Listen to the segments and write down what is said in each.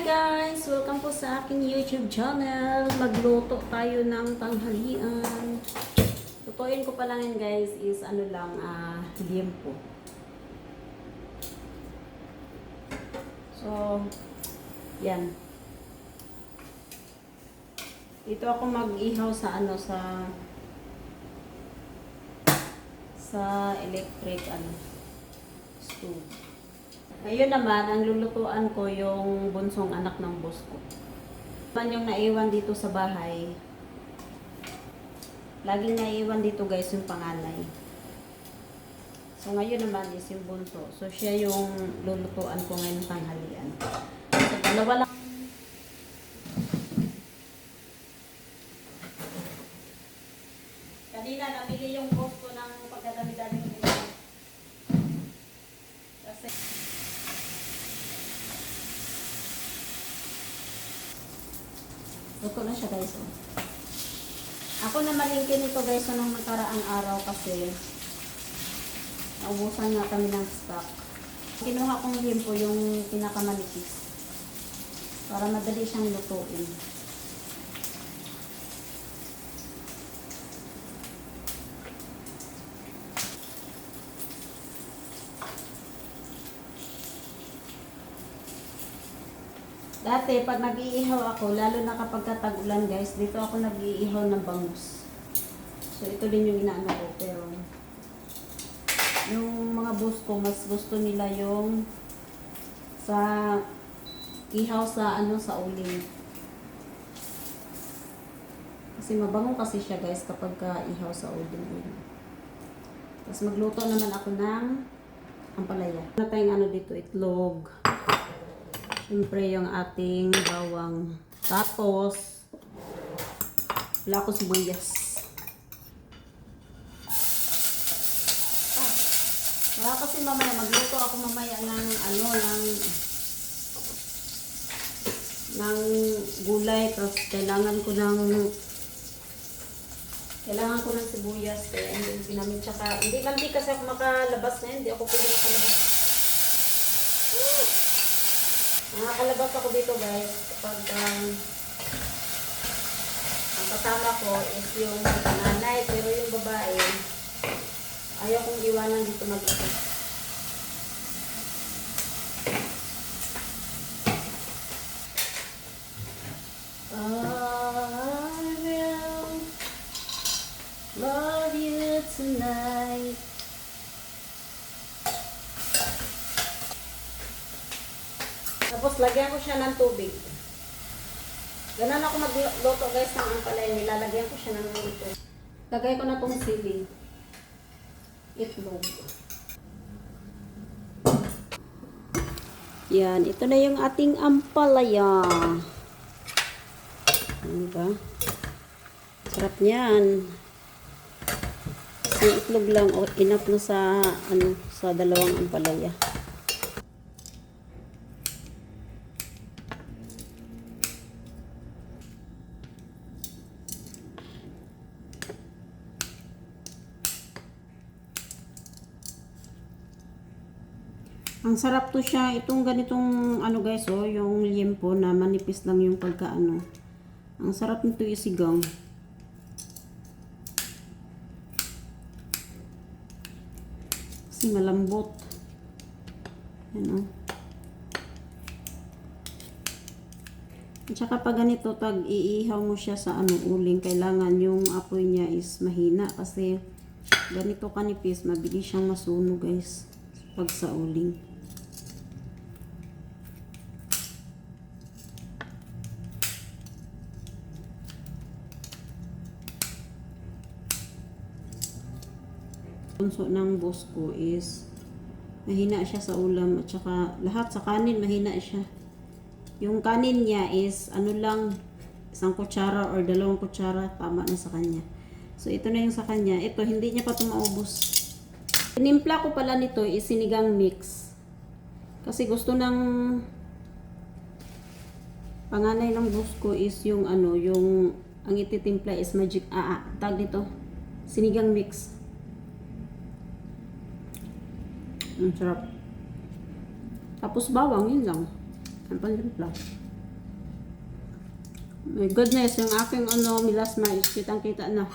Guys! Welcome po sa aking YouTube channel. Magluto tayo ng tanghalian. Tutuin ko pa lang yan guys is ano lang, liempo. So, yan. Dito ako mag-ihaw sa sa electric stove. Ngayon naman, ang lulutuan ko yung bunsong anak ng boss ko. Man yung naiwan dito sa bahay. Laging naiwan dito guys yung panganay. So ngayon naman is yung bunso. So siya yung lulutuan ko ngayon tanghalian. So dalawa lang. Kanina nabili yung boss ko ng pagdadami-dami ng ito. Kasi luto na siya guys. Ako na malingkin nito guys nung nakaraang araw kasi naubusan nga kami ng stock. Kinuha kong liempo yung pinakamanipis para madali siyang lutuin. Dati, pag nag-iihaw ako, lalo na kapag tag-ulan guys, dito ako nag-iihaw ng bangus. So, ito din yung inaano ko. Pero, yung mga boss ko, mas gusto nila yung sa ihaw sa sa uling. Kasi mabango kasi siya guys kapag ihaw sa uling. Tapos magluto naman ako ng ampalaya. Ano tayong dito, itlog. Siyempre yung ating bawang. Tapos, wala ko sibuyas. Baka kasi mamaya, magluto ako mamaya ng gulay. Tapos kailangan ko ng sibuyas. Kaya hindi ginamit. Tsaka, hindi kasi ako makalabas na. Hindi ako pwede makalabas. Nakakalabas ako dito guys kapag ang kasama ko is yung nanay, pero yung babae ayaw kong iwanan dito mag-isa. I will love you tonight. Tapos, lagyan ko siya ng tubig. Ganun ako magluto guys ng ampalaya. Nilalagyan ko siya ng tubig. Lagay ko na tong sili. Itlog. Yan. Ito na yung ating ampalaya. Diba? Sarap niyan. Kasi itlog lang. Enough na sa dalawang ampalaya. Ang sarap to siya. Itong ganitong guys, yung liempo na manipis lang yung pagkaano. Ang sarap nito isigang. Kasi malambot. Yan At saka pag ganito, iihaw mo siya sa uling, kailangan yung apoy niya is mahina kasi ganito kanipis, mabilis siyang masunog guys pag sa uling. Bunso ng boss ko is mahina siya sa ulam at saka lahat sa kanin mahina siya. Yung kanin niya is lang, isang kutsara or 2 kutsara, tama na sa kanya. So ito na yung sa kanya. Ito hindi niya pa ito maubos. Tinimpla ko pala nito is sinigang mix. Kasi gusto ng panganay ng boss ko is yung yung ang ititimpla is magic tag dito. Sinigang mix. Ang sarap. Tapos bawang, yun lang. Ang panlimpla. My goodness, yung aking ano, milasma is kitang-kita na.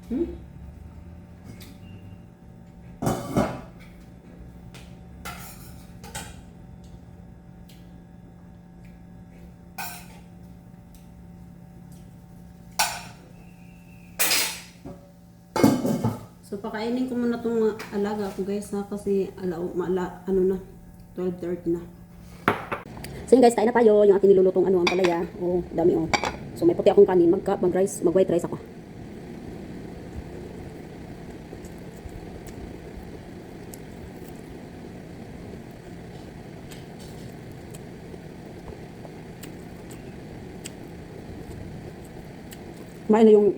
Hmm? So, pakainin ko muna itong alaga ko guys ha, kasi ano na, 12:30 na. So yun guys, kain na tayo. Yung aking nilulutong ang palaya. Oh, dami oh. So may puti akong kanin, mag-white rice ako. Kumain na yung,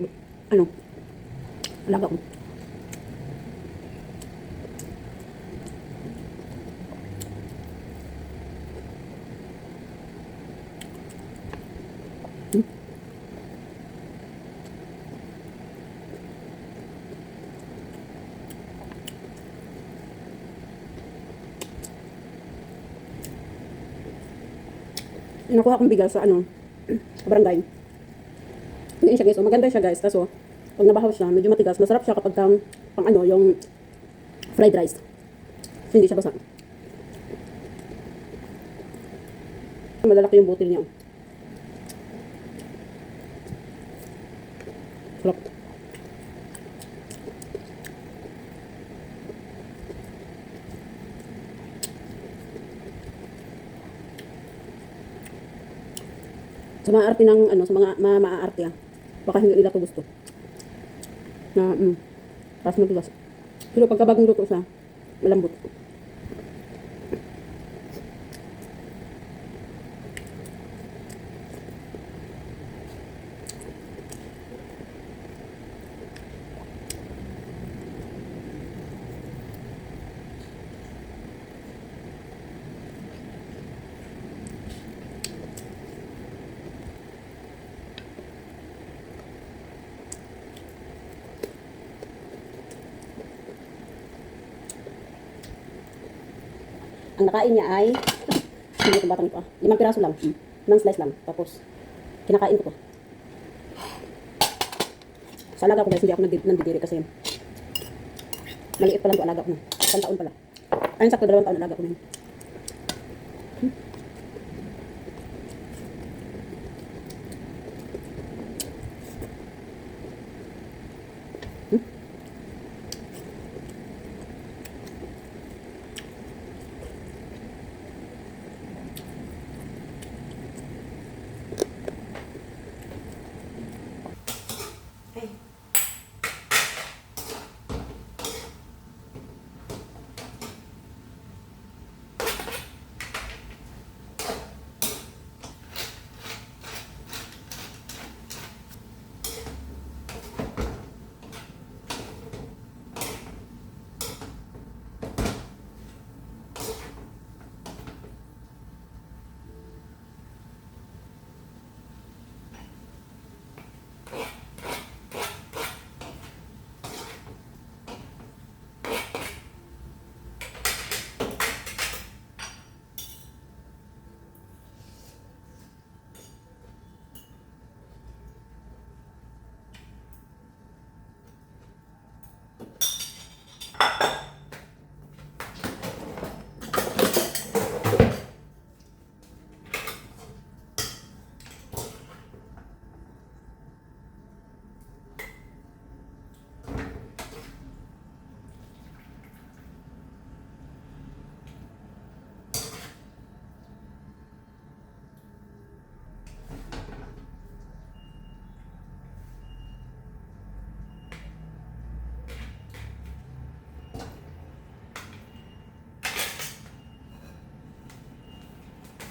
alaga ko. Nakuha kong bigas sa sa barangay. Yun siya guys, oh, maganda siya guys. Kaso, pag nabahaw siya, medyo matigas. Masarap siya kapag pang yung fried rice. So, hindi siya basa. Malalaki yung butil niya. Sarap. Sa mga arte ng sa mga maaarte baka hindi nila to gusto na tapos matigas, pero pagka bagong luto siya malambot. Ang nakain niya ay hindi ko batang ito 5 piraso lang, 5 slice lang, tapos kinakain ko to. Sa alaga ko guys, hindi ako nandidiri kasi maliit pa lang to alaga ko na, 1 taon pala. Ayun, sakto 2 taon alaga ko na yun.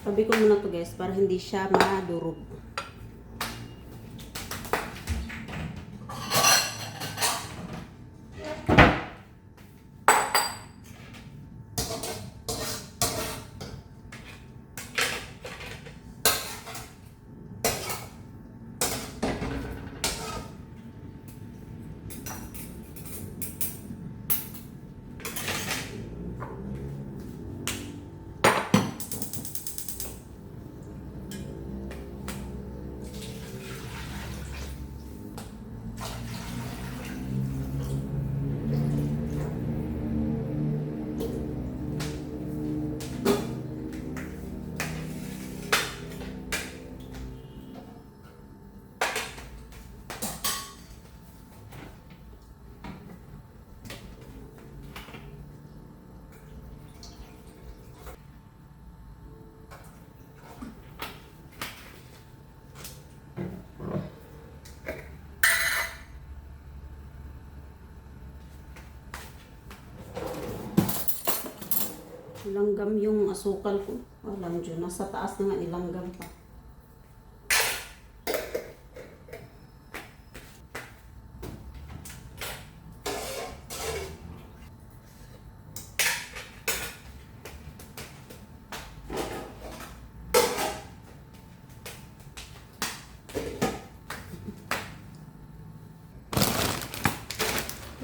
Tabi ko muna to guys para hindi siya madurog. Langgam yung asukal ko. Alam dyan, nasa taas na nga nilanggam pa.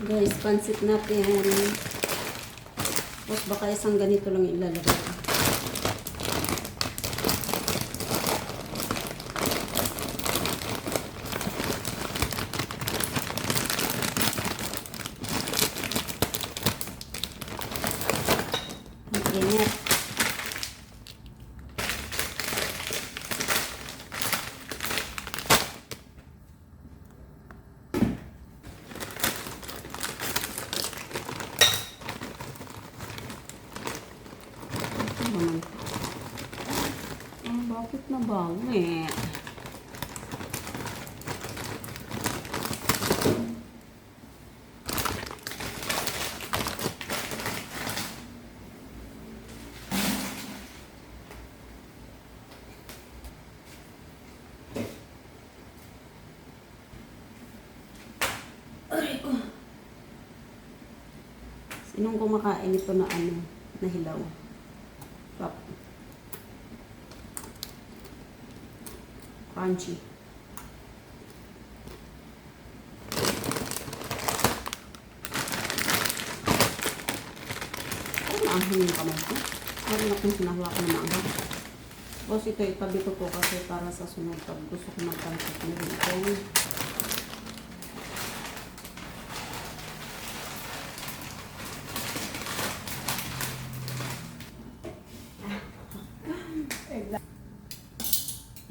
Guys, pansit natin. Tapos baka isang ganito lang ilalagay ko. Ang init. Naman. Bakit nabango eh? Aray ko. Sinong kumakain ito na ano, na hilaw? Pop. Crunchy. Ay, maanghang yung kamay ko. Meron akong sinahawakan na maanghang. Tapos ito, itabi ko to kasi para sa sunod pag gusto ko magpansit. Meron itong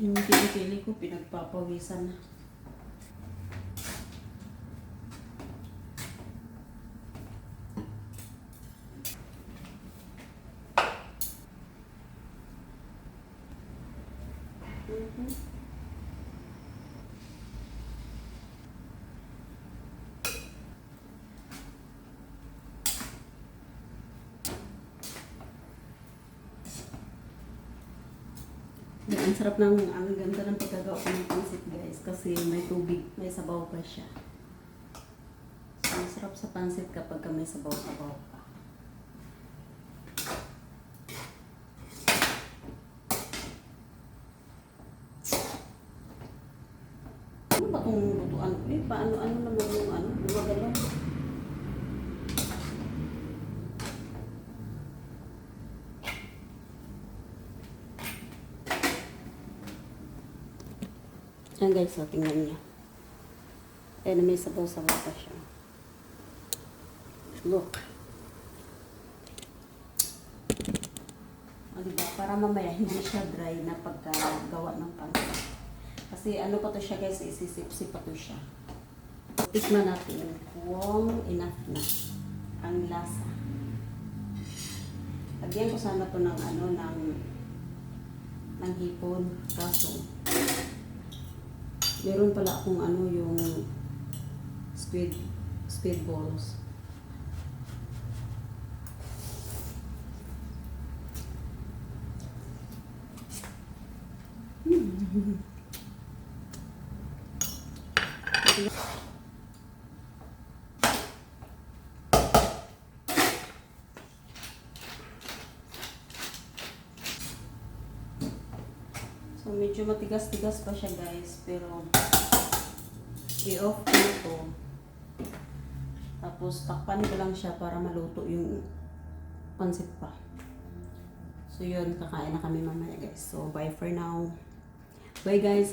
yung kilikili ko, pinagpapawisan na. Ang sarap ng, ang ganda ng pagkagawa ko ng pansit guys kasi may tubig, may sabaw pa siya. So, ang sarap sa pansit kapag may sabaw-sabaw pa. Ano ba itong lutuan ko? Paano-ano naman yung ano? Lumagalaw. Yan guys, so tingnan niyo. Ayan, may sabaw-sabaw pa siya. Look. O, diba? Para mamaya hindi siya dry na pagkagawa ng pansit. Kasi ano pa to siya guys, isisip-sip pa to siya. Tikman natin kung enough na ang lasa. Lagyan ko sana to ng ano, ng hipon. Kaso, meron pala akong ano, yung squid balls. So, medyo matigas-tigas pa siya guys, pero i-off ko ito. Tapos, takpan ko lang siya para maluto yung pansit pa. So, yun, kakain na kami mamaya guys. So, bye for now. Bye guys!